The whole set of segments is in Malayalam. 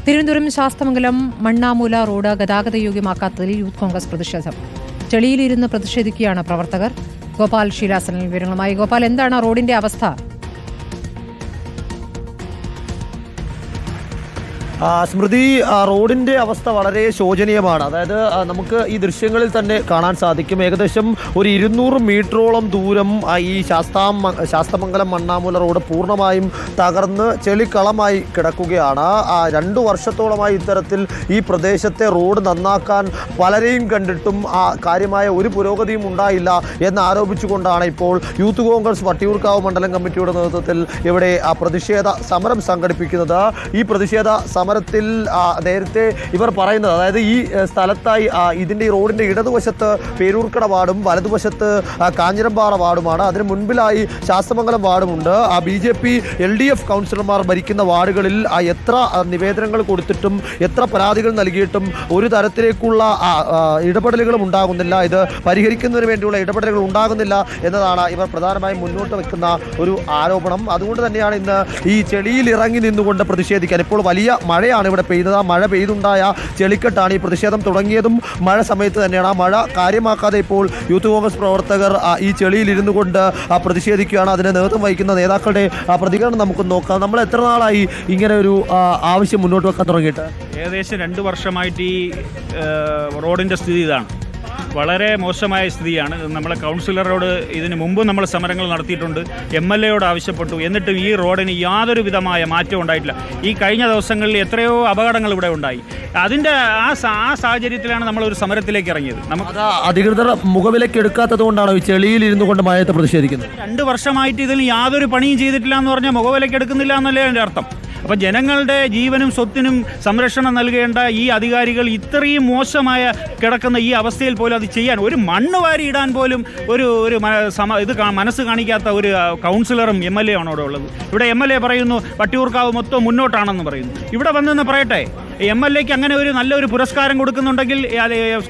തിരുവനന്തപുരം ശാസ്തമംഗലം മണ്ണാമൂല റോഡ് ഗതാഗതയോഗ്യമാക്കാത്തതിൽ യൂത്ത് കോൺഗ്രസ് പ്രതിഷേധം. ചെളിയിലിരുന്ന് പ്രതിഷേധിക്കുകയാണ് പ്രവർത്തകർ. ഗോപാൽ ശീലാസനിൽ വിവരങ്ങളുമായി. ഗോപാൽ, എന്താണ് റോഡിന്റെ അവസ്ഥ? സ്മൃതി, റോഡിൻ്റെ അവസ്ഥ വളരെ ശോചനീയമാണ്. അതായത് നമുക്ക് ഈ ദൃശ്യങ്ങളിൽ തന്നെ കാണാൻ സാധിക്കും. ഏകദേശം ഒരു 200 മീറ്ററോളം ദൂരം ഈ ശാസ്തമംഗലം മണ്ണാമൂല റോഡ് പൂർണ്ണമായും തകർന്ന് ചെളിക്കളമായി കിടക്കുകയാണ്. 2 വർഷത്തോളമായി ഇത്തരത്തിൽ ഈ പ്രദേശത്തെ റോഡ് നന്നാക്കാൻ പലരെയും കണ്ടിട്ടും കാര്യമായ ഒരു പുരോഗതിയും ഉണ്ടായില്ല എന്നാരോപിച്ചുകൊണ്ടാണ് ഇപ്പോൾ യൂത്ത് കോൺഗ്രസ് വട്ടിയൂർക്കാവ് മണ്ഡലം കമ്മിറ്റിയുടെ നേതൃത്വത്തിൽ ഇവിടെ പ്രതിഷേധ സമരം സംഘടിപ്പിക്കുന്നത്. ഈ പ്രതിഷേധ സമരത്തിൽ നേരത്തെ ഇവർ പറയുന്നത്, അതായത് ഈ സ്ഥലത്തായി ഇതിൻ്റെ ഈ റോഡിൻ്റെ ഇടതുവശത്ത് പേരൂർക്കട വാർഡും വലതുവശത്ത് കാഞ്ഞിരമ്പാറ വാർഡുമാണ്. അതിന് മുൻപിലായി ശാസ്തമംഗലം വാർഡുമുണ്ട്. BJP LDF കൗൺസിലർമാർ ഭരിക്കുന്ന വാർഡുകളിൽ എത്ര നിവേദനങ്ങൾ കൊടുത്തിട്ടും എത്ര പരാതികൾ നൽകിയിട്ടും ഒരു തരത്തിലേക്കുള്ള ഇടപെടലുകളും ഉണ്ടാകുന്നില്ല. ഇത് പരിഹരിക്കുന്നതിന് വേണ്ടിയുള്ള ഇടപെടലുകൾ ഉണ്ടാകുന്നില്ല എന്നതാണ് ഇവർ പ്രധാനമായും മുന്നോട്ട് വെക്കുന്ന ഒരു ആരോപണം. അതുകൊണ്ട് തന്നെയാണ് ഇന്ന് ഈ ചെളിയിൽ ഇറങ്ങി നിന്നുകൊണ്ട് പ്രതിഷേധിക്കാൻ. ഇപ്പോൾ വലിയ മഴയാണ് ഇവിടെ പെയ്തത്. ആ മഴ പെയ്തുണ്ടായ ചെളിക്കെട്ടാണ്. ഈ പ്രതിഷേധം തുടങ്ങിയതും മഴ സമയത്ത് തന്നെയാണ്. ആ മഴ കാര്യമാക്കാതെ ഇപ്പോൾ യൂത്ത് കോൺഗ്രസ് പ്രവർത്തകർ ഈ ചെളിയിൽ ഇരുന്നു കൊണ്ട് പ്രതിഷേധിക്കുകയാണ്. അതിന് നേതൃത്വം വഹിക്കുന്ന നേതാക്കളുടെ പ്രതികരണം നമുക്ക് നോക്കാം. നമ്മൾ എത്ര നാളായി ഇങ്ങനെ ഒരു ആവശ്യം മുന്നോട്ട് വെക്കാൻ തുടങ്ങിയിട്ട്? ഏകദേശം 2 വർഷമായിട്ട് ഈ റോഡിൻ്റെ സ്ഥിതി ഇതാണ്. വളരെ മോശമായ സ്ഥിതിയാണ്. നമ്മളെ കൗൺസിലറോട് ഇതിന് മുമ്പ് നമ്മൾ സമരങ്ങൾ നടത്തിയിട്ടുണ്ട്. MLAയോട് ആവശ്യപ്പെട്ടു. എന്നിട്ടും ഈ റോഡിന് യാതൊരു വിധമായ മാറ്റം ഉണ്ടായിട്ടില്ല. ഈ കഴിഞ്ഞ ദിവസങ്ങളിൽ എത്രയോ അപകടങ്ങൾ ഇവിടെ ഉണ്ടായി. അതിൻ്റെ ആ സാഹചര്യത്തിലാണ് നമ്മളൊരു സമരത്തിലേക്ക് ഇറങ്ങിയത്. നമുക്ക് അധികൃതർ മുഖവിലേക്ക് എടുക്കാത്തത് കൊണ്ടാണ് ഈ ചെളിയിൽ ഇരുന്നു കൊണ്ട് മഴയത്ത് പ്രതിഷേധിക്കുന്നത്. 2 വർഷമായിട്ട് ഇതിന് യാതൊരു പണിയും ചെയ്തിട്ടില്ല എന്ന് പറഞ്ഞാൽ മുഖവിലേക്ക് എടുക്കുന്നില്ല എന്നല്ലേ എൻ്റെ അർത്ഥം. അപ്പം ജനങ്ങളുടെ ജീവനും സ്വത്തിനും സംരക്ഷണം നൽകേണ്ട ഈ അധികാരികൾ ഇത്രയും മോശമായ കിടക്കുന്ന ഈ അവസ്ഥയിൽ പോലും അത് ചെയ്യാൻ, ഒരു മണ്ണ് വാരി ഇടാൻ പോലും മനസ്സ് കാണിക്കാത്ത ഒരു കൗൺസിലറും MLA ആണ് ഇവിടെ ഉള്ളത്. ഇവിടെ MLA പറയുന്നു വട്ടിയൂർക്കാവ് മൊത്തം മുന്നോട്ടാണെന്ന് പറയുന്നു. ഇവിടെ വന്നെന്ന് പറയട്ടെ, MLAക്ക് അങ്ങനെ ഒരു നല്ലൊരു പുരസ്കാരം കൊടുക്കുന്നുണ്ടെങ്കിൽ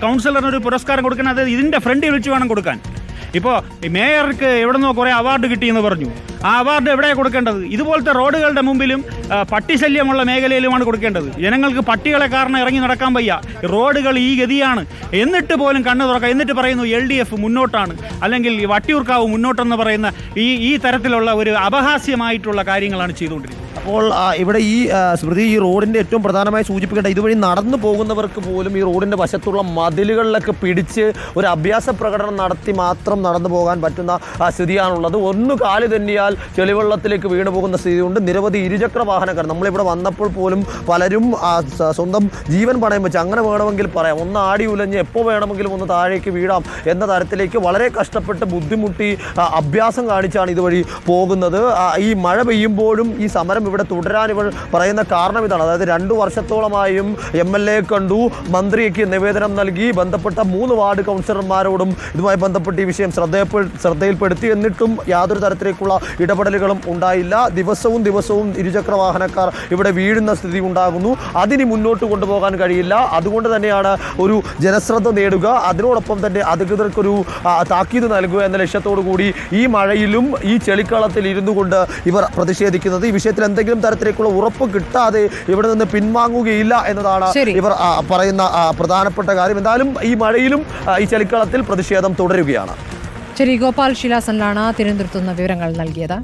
കൗൺസിലറിനൊരു പുരസ്കാരം കൊടുക്കണം. അത് ഇതിൻ്റെ ഫ്രണ്ടിൽ വെച്ച് വേണം കൊടുക്കാൻ. ഇപ്പോൾ മേയർക്ക് എവിടെ നിന്നോ കുറേ അവാർഡ് കിട്ടിയെന്ന് പറഞ്ഞു. ആ അവാർഡ് എവിടെയാണ് കൊടുക്കേണ്ടത്? ഇതുപോലത്തെ റോഡുകളുടെ മുമ്പിലും പട്ടിശല്യമുള്ള മേഖലയിലുമാണ് കൊടുക്കേണ്ടത്. ജനങ്ങൾക്ക് പട്ടികളെ കാരണം ഇറങ്ങി നടക്കാൻ വയ്യ. റോഡുകൾ ഈ ഗതിയാണ്. എന്നിട്ട് പോലും കണ്ണു തുറക്കുക. എന്നിട്ട് പറയുന്നു LDF മുന്നോട്ടാണ്, അല്ലെങ്കിൽ വട്ടിയൂർക്കാവ് മുന്നോട്ടെന്ന് പറയുന്ന ഈ തരത്തിലുള്ള ഒരു അപഹാസ്യമായിട്ടുള്ള കാര്യങ്ങളാണ് ചെയ്തുകൊണ്ടിരിക്കുന്നത്. അപ്പോൾ ഇവിടെ ഈ സ്മൃതി, ഈ റോഡിൻ്റെ ഏറ്റവും പ്രധാനമായി സൂചിപ്പിക്കേണ്ട, ഇതുവഴി നടന്നു പോകുന്നവർക്ക് പോലും ഈ റോഡിൻ്റെ വശത്തുള്ള മതിലുകളിലൊക്കെ പിടിച്ച് ഒരു അഭ്യാസ പ്രകടനം നടത്തി മാത്രം നടന്നു പോകാൻ പറ്റുന്ന സ്ഥിതിയാണുള്ളത്. ഒന്ന് കാല് തന്നിയാൽ ചെളിവെള്ളത്തിലേക്ക് വീണു പോകുന്ന സ്ഥിതിയുണ്ട്. നിരവധി ഇരുചക്ര വാഹനക്കാർ നമ്മളിവിടെ വന്നപ്പോൾ പോലും പലരും സ്വന്തം ജീവൻ പണയം വെച്ച് അങ്ങനെ വേണമെങ്കിൽ പറയാം, ഒന്ന് ആടി ഉലഞ്ഞ് എപ്പോൾ വേണമെങ്കിലും ഒന്ന് താഴേക്ക് വീഴാം എന്ന തരത്തിലേക്ക് വളരെ കഷ്ടപ്പെട്ട് ബുദ്ധിമുട്ടി അഭ്യാസം കാണിച്ചാണ് ഇതുവഴി പോകുന്നത്. ഈ മഴ പെയ്യുമ്പോഴും ഈ സമരം ഇവിടെ തുടരാൻ ഇവർ പറയുന്ന കാരണം ഇതാണ്. അതായത് 2 വർഷത്തോളമായും MLA കണ്ടു, മന്ത്രിക്ക് നിവേദനം നൽകി, ബന്ധപ്പെട്ട 3 വാർഡ് കൗൺസിലർമാരോടും ഇതുമായി ബന്ധപ്പെട്ട് ഈ വിഷയം ശ്രദ്ധയിൽപ്പെടുത്തി. എന്നിട്ടും യാതൊരു തരത്തിലേക്കുള്ള ഇടപെടലുകളും ഉണ്ടായില്ല. ദിവസവും ഇരുചക്ര വാഹനക്കാർ ഇവിടെ വീഴുന്ന സ്ഥിതി ഉണ്ടാകുന്നു. അതിന് മുന്നോട്ട് കൊണ്ടുപോകാൻ കഴിയില്ല. അതുകൊണ്ട് തന്നെയാണ് ഒരു ജനശ്രദ്ധ നേടുക, അതിനോടൊപ്പം തന്നെ അധികൃതർക്കൊരു താക്കീത് നൽകുക എന്ന ലക്ഷ്യത്തോടു കൂടി ഈ മഴയിലും ഈ ചെളിക്കളത്തിൽ ഇരുന്നു കൊണ്ട് ഇവർ പ്രതിഷേധിക്കുന്നത്. ഈ വിഷയത്തിൽ എന്തെങ്കിലും തരത്തിലേക്കുള്ള ഉറപ്പ് കിട്ടാതെ ഇവിടെ നിന്ന് പിൻവാങ്ങുകയില്ല എന്നതാണ് ഇവർ പറയുന്ന പ്രധാനപ്പെട്ട കാര്യം. എന്തായാലും ഈ മഴയിലും ഈ ചെളിക്കളത്തിൽ പ്രതിഷേധം തുടരുകയാണ്. ശരി, ഗോപാൽ ശീലാസനിലാണ് തിരുവനന്തപുരത്ത് നിന്ന് വിവരങ്ങൾ നൽകിയത്.